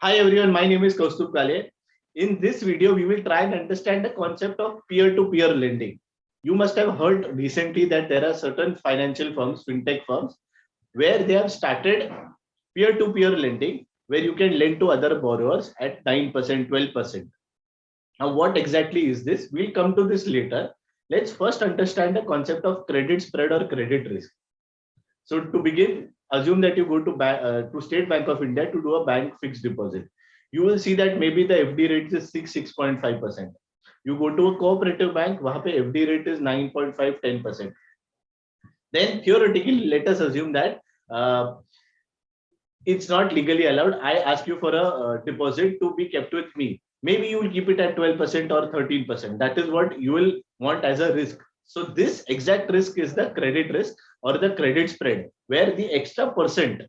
Hi everyone, my name is Kaustubh Kale. In this video, we will try and understand the concept of peer-to-peer lending. You must have heard recently that there are certain financial firms, fintech firms, where they have started peer-to-peer lending, where you can lend to other borrowers at 9%, 12%. Now, what exactly is this? We'll come to this later. Let's first understand the concept of credit spread or credit risk. So to begin, assume that you go to State Bank of India to do a bank fixed deposit. You will see that maybe the FD rate is 6.5%. You go to a cooperative bank, वहाँ पे FD rate is 9.5, 10%. Then theoretically, let us assume that it's not legally allowed. I ask you for a deposit to be kept with me. Maybe you will keep it at 12% or 13%. That is what you will want as a risk. So this exact risk is the credit risk or the credit spread, where the extra percent,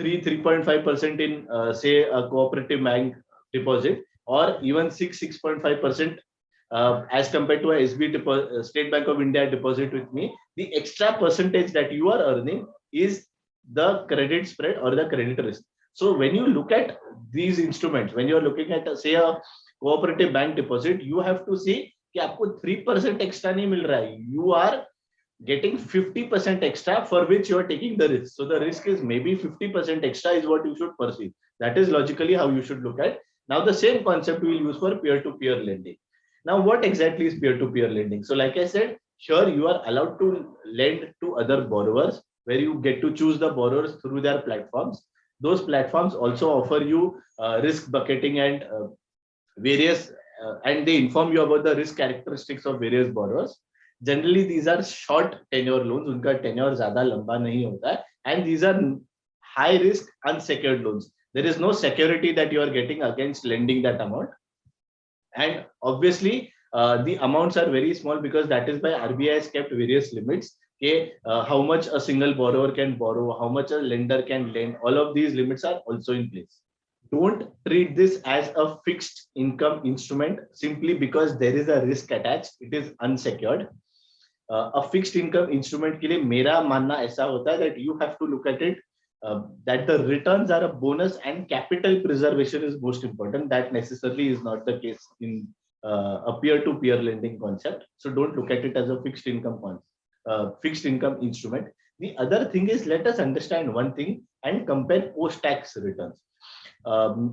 3.5% in say a cooperative bank deposit, or even 6.5% as compared to a State Bank of India deposit with me, the extra percentage that you are earning is the credit spread or the credit risk. So when you look at these instruments, when you are looking at say a cooperative bank deposit, you have to see कि आपको 3% extra नहीं मिल रहा है. You are getting 50% extra for which you are taking the risk. So the risk is maybe 50% extra is what you should perceive. That is logically how you should look at. Now the same concept we will use for peer-to-peer lending. Now what exactly is peer-to-peer lending? So like I said, sure, you are allowed to lend to other borrowers, where you get to choose the borrowers through their platforms. Those platforms also offer you risk bucketing and various and they inform you about the risk characteristics of various borrowers. Generally, these are short tenure loans. उनका tenure ज़्यादा लंबा नहीं होता है, and these are high risk unsecured loans. There is no security that you are getting against lending that amount, and obviously the amounts are very small because that is why RBI has kept various limits. Okay, how much a single borrower can borrow, how much a lender can lend. All of these limits are also in place. Don't treat this as a fixed income instrument simply because there is a risk attached. It is unsecured. A fixed income instrument के लिए मेरा मानना ऐसा होता है that you have to look at it that the returns are a bonus and capital preservation is most important. That necessarily is not the case in a peer-to-peer lending concept. So don't look at it as a fixed income instrument. The other thing is, let us understand one thing and compare post-tax returns.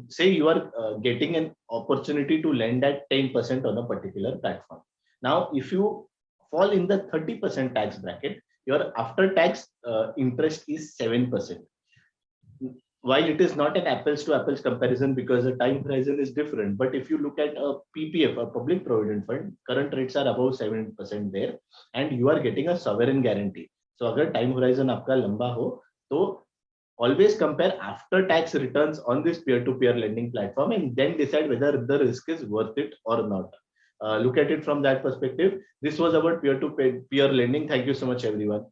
Say you are getting an opportunity to lend at 10% on a particular platform. Now, if you fall in the 30% tax bracket, your after-tax interest is 7%. While it is not an apples to apples comparison because the time horizon is different, but if you look at a PPF, a public provident fund, current rates are above 7% there, and you are getting a sovereign guarantee. So अगर time horizon आपका लंबा हो, तो always compare after tax returns on this peer-to-peer lending platform and then decide whether the risk is worth it or not. Look at it from that perspective. This was about peer-to-peer lending. Thank you so much, everyone.